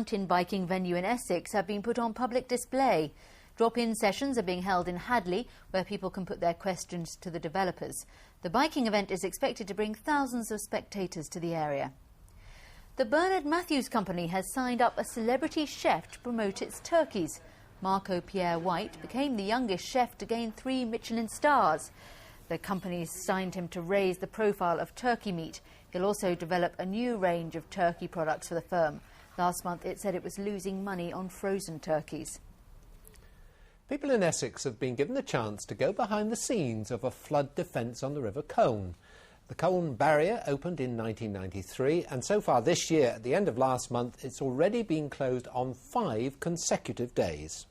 Mountain biking venue in Essex have been put on public display. Drop-in sessions are being held in Hadley, where people can put their questions to the developers. The biking event is expected to bring thousands of spectators to the area. The Bernard Matthews Company has signed up a celebrity chef to promote its turkeys. Marco Pierre White became the youngest chef to gain 3 Michelin stars. The company signed him to raise the profile of turkey meat. He'll also develop a new range of turkey products for the firm. Last month it said it was losing money on frozen turkeys. People in Essex have been given the chance to go behind the scenes of a flood defence on the River Colne. The Colne barrier opened in 1993 and so far this year, at the end of last month, it's already been closed on 5 consecutive days.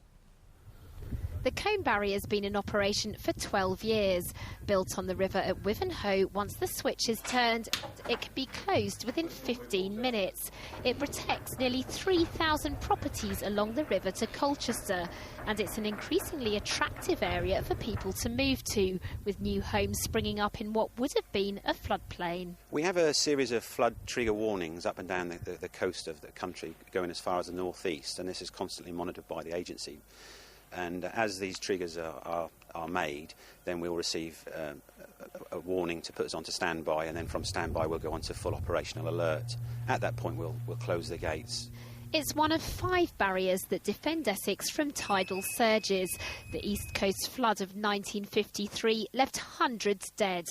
The Colne barrier has been in operation for 12 years. Built on the river at Wivenhoe, once the switch is turned, it can be closed within 15 minutes. It protects nearly 3,000 properties along the river to Colchester, and it's an increasingly attractive area for people to move to, with new homes springing up in what would have been a floodplain. We have a series of flood trigger warnings up and down the coast of the country, going as far as the northeast, and this is constantly monitored by the agency. And as these triggers are made, then we'll receive a warning to put us onto standby, and then from standby we'll go on to full operational alert. At that point we'll close the gates. It's one of 5 barriers that defend Essex from tidal surges. The East Coast flood of 1953 left hundreds dead.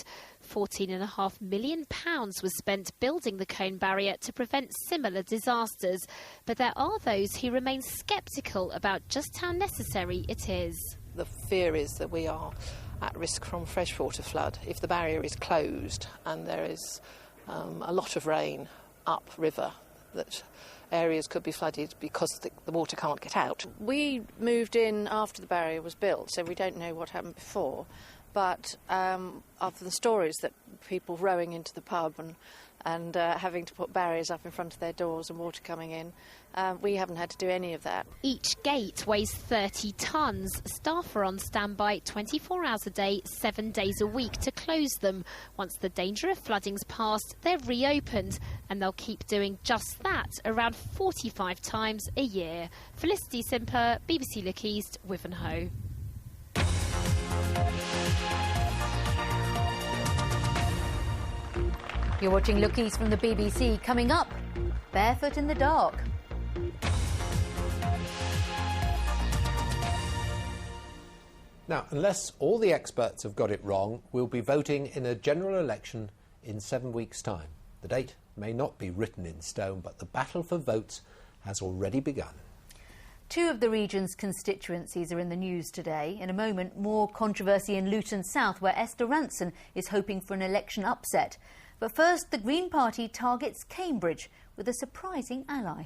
£14.5 million was spent building the Colne barrier to prevent similar disasters. But there are those who remain sceptical about just how necessary it is. The fear is that we are at risk from freshwater flood. If the barrier is closed and there is a lot of rain upriver, that areas could be flooded because the water can't get out. We moved in after the barrier was built, so we don't know what happened before. But of the stories that people rowing into the pub and having to put barriers up in front of their doors and water coming in, we haven't had to do any of that. Each gate weighs 30 tonnes. Staff are on standby 24 hours a day, 7 days a week to close them. Once the danger of flooding's passed, they're reopened, and they'll keep doing just that around 45 times a year. Felicity Simpler, BBC Look East, Wivenhoe. You're watching Look East from the BBC. Coming up, barefoot in the dark. Now, unless all the experts have got it wrong, we'll be voting in a general election in 7 weeks' time. The date may not be written in stone, but the battle for votes has already begun. 2 of the region's constituencies are in the news today. In a moment, more controversy in Luton South, where Esther Ranson is hoping for an election upset. But first, the Green Party targets Cambridge with a surprising ally.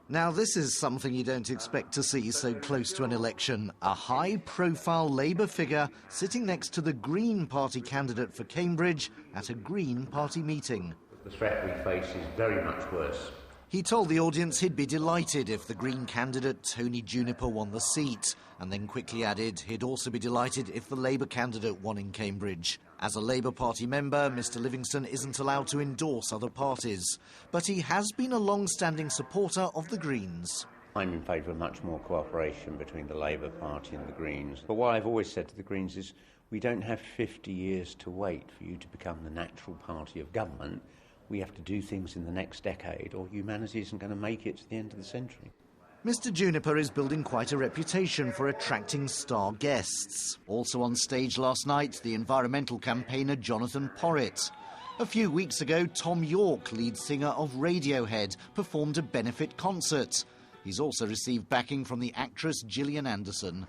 Now, this is something you don't expect to see so close to an election. A high-profile Labour figure sitting next to the Green Party candidate for Cambridge at a Green Party meeting. The threat we face is very much worse. He told the audience he'd be delighted if the Green candidate Tony Juniper won the seat, and then quickly added he'd also be delighted if the Labour candidate won in Cambridge. As a Labour Party member, Mr Livingstone isn't allowed to endorse other parties, but he has been a long-standing supporter of the Greens. I'm in favour of much more cooperation between the Labour Party and the Greens. But what I've always said to the Greens is we don't have 50 years to wait for you to become the natural party of government. We have to do things in the next decade, or humanity isn't going to make it to the end of the century. Mr Juniper is building quite a reputation for attracting star guests. Also on stage last night, the environmental campaigner Jonathan Porritt. A few weeks ago, Tom York, lead singer of Radiohead, performed a benefit concert. He's also received backing from the actress Gillian Anderson.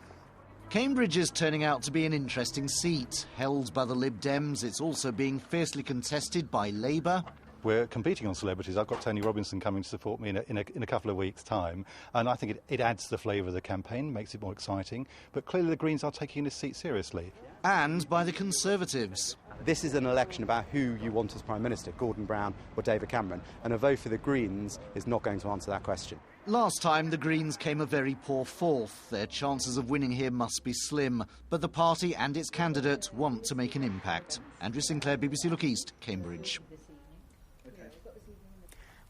Cambridge is turning out to be an interesting seat. Held by the Lib Dems, it's also being fiercely contested by Labour. We're competing on celebrities. I've got Tony Robinson coming to support me in a couple of weeks' time, and I think it adds to the flavour of the campaign, makes it more exciting. But clearly the Greens are taking this seat seriously. And by the Conservatives. This is an election about who you want as Prime Minister, Gordon Brown or David Cameron, and a vote for the Greens is not going to answer that question. Last time the Greens came a very poor fourth. Their chances of winning here must be slim, but the party and its candidate want to make an impact. Andrew Sinclair, BBC Look East, Cambridge.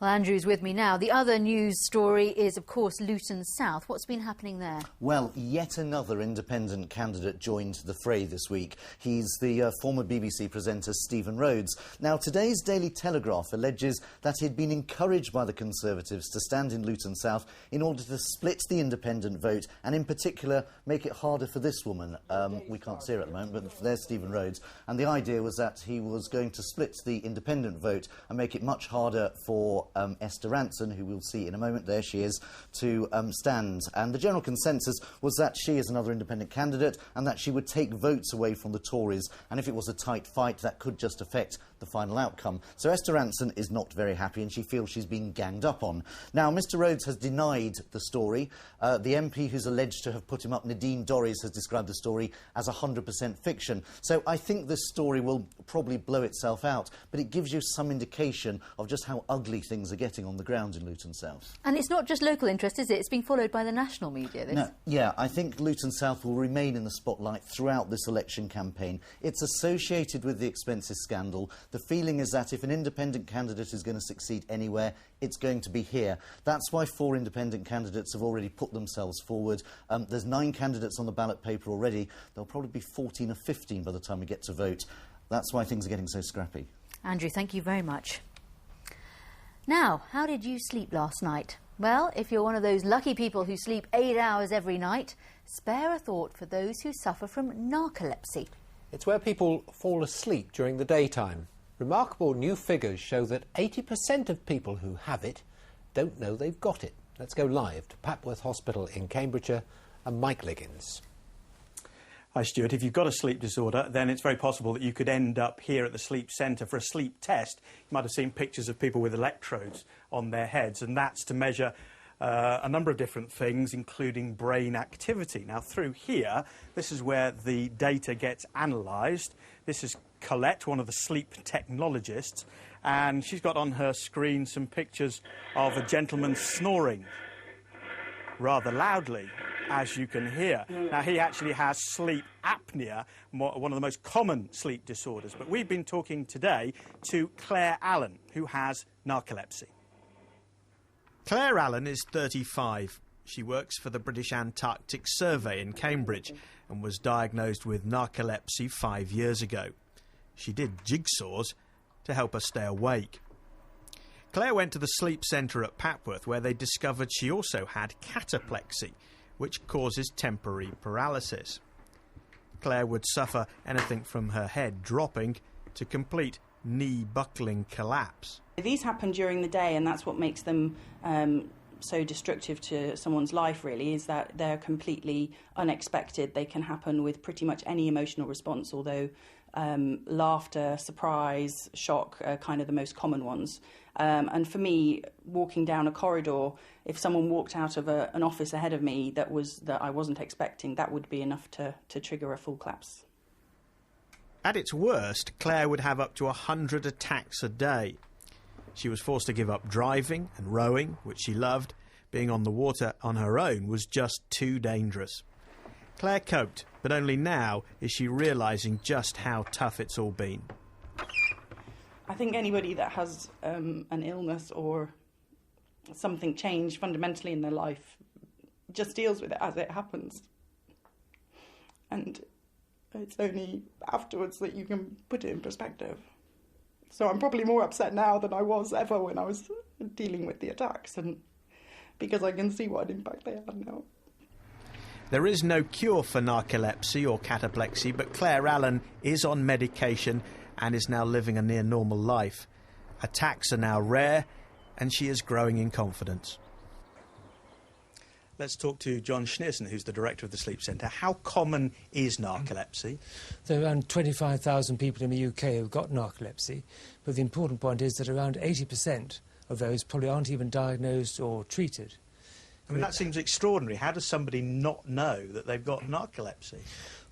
Well, Andrew's with me now. The other news story is, of course, Luton South. What's been happening there? Well, yet another independent candidate joined the fray this week. He's the former BBC presenter Stephen Rhodes. Now, today's Daily Telegraph alleges that he'd been encouraged by the Conservatives to stand in Luton South in order to split the independent vote and, in particular, make it harder for this woman. We can't see her at the moment, but there's Stephen Rhodes. And the idea was that he was going to split the independent vote and make it much harder for Esther Ranson, who we'll see in a moment, there she is, to stand. And the general consensus was that she is another independent candidate and that she would take votes away from the Tories, and if it was a tight fight, that could just affect the final outcome. So Esther Ranson is not very happy and she feels she's been ganged up on. Now, Mr Rhodes has denied the story. The MP who's alleged to have put him up, Nadine Dorries, has described the story as 100% fiction. So I think this story will probably blow itself out, but it gives you some indication of just how ugly things are getting on the ground in Luton South. And it's not just local interest, is it? It's being followed by the national media, this. No, yeah, I think Luton South will remain in the spotlight throughout this election campaign. It's associated with the expenses scandal. The feeling is that if an independent candidate is going to succeed anywhere, it's going to be here. That's why 4 independent candidates have already put themselves forward. There's 9 candidates on the ballot paper already. There'll probably be 14 or 15 by the time we get to vote. That's why things are getting so scrappy. Andrew, thank you very much. Now, how did you sleep last night? Well, if you're one of those lucky people who sleep 8 hours every night, spare a thought for those who suffer from narcolepsy. It's where people fall asleep during the daytime. Remarkable new figures show that 80% of people who have it don't know they've got it. Let's go live to Papworth Hospital in Cambridgeshire and Mike Liggins. Hi Stuart, if you've got a sleep disorder then it's very possible that you could end up here at the sleep centre for a sleep test. You might have seen pictures of people with electrodes on their heads, and that's to measure a number of different things, including brain activity. Now through here, this is where the data gets analysed. This is Colette, one of the sleep technologists, and she's got on her screen some pictures of a gentleman snoring rather loudly, as you can hear. Now, he actually has sleep apnea, one of the most common sleep disorders. But we've been talking today to Claire Allen, who has narcolepsy. Claire Allen is 35. She works for the British Antarctic Survey in Cambridge and was diagnosed with narcolepsy 5 years ago. She did jigsaws to help her stay awake. Claire went to the sleep centre at Papworth, where they discovered she also had cataplexy, which causes temporary paralysis. Claire would suffer anything from her head dropping to complete knee buckling collapse. These happen during the day, and that's what makes them so destructive to someone's life, really, is that they're completely unexpected. They can happen with pretty much any emotional response, although laughter, surprise, shock are kind of the most common ones. And for me, walking down a corridor, if someone walked out of an office ahead of me that I wasn't expecting, that would be enough to trigger a full collapse. At its worst, Claire would have up to 100 attacks a day. She was forced to give up driving and rowing, which she loved. Being on the water on her own was just too dangerous. Claire coped, but only now is she realising just how tough it's all been. I think anybody that has an illness or something change fundamentally in their life just deals with it as it happens. And it's only afterwards that you can put it in perspective. So I'm probably more upset now than I was ever when I was dealing with the attacks, and because I can see what impact they have now. There is no cure for narcolepsy or cataplexy, but Claire Allen is on medication and is now living a near normal life. Attacks are now rare, and she is growing in confidence. Let's talk to John Schneerson, who's the director of the Sleep Centre. How common is narcolepsy? There are around 25,000 people in the UK who've got narcolepsy, but the important point is that around 80% of those probably aren't even diagnosed or treated. I mean, that seems extraordinary. How does somebody not know that they've got narcolepsy?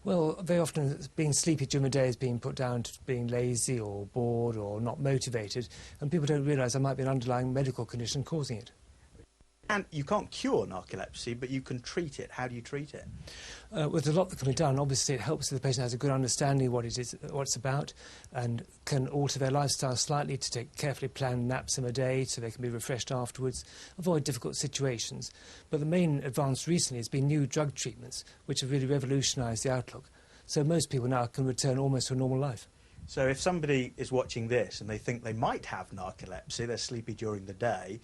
Well, very often being sleepy during the day is being put down to being lazy or bored or not motivated, and people don't realise there might be an underlying medical condition causing it. And you can't cure narcolepsy, but you can treat it. How do you treat it? Well, there's a lot that can be done. Obviously, it helps if the patient has a good understanding of what it is, what it's about, and can alter their lifestyle slightly to take carefully planned naps in a day so they can be refreshed afterwards, avoid difficult situations. But the main advance recently has been new drug treatments, which have really revolutionised the outlook. So most people now can return almost to a normal life. So if somebody is watching this and they think they might have narcolepsy, they're sleepy during the day,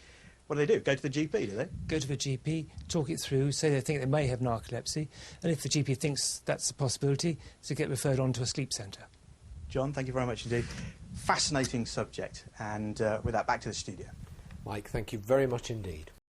what do? Go to the GP, do they? Go to the GP, talk it through, say they think they may have narcolepsy, and if the GP thinks that's a possibility, to get referred on to a sleep centre. John, thank you very much indeed. Fascinating subject. And with that, back to the studio. Mike, thank you very much indeed.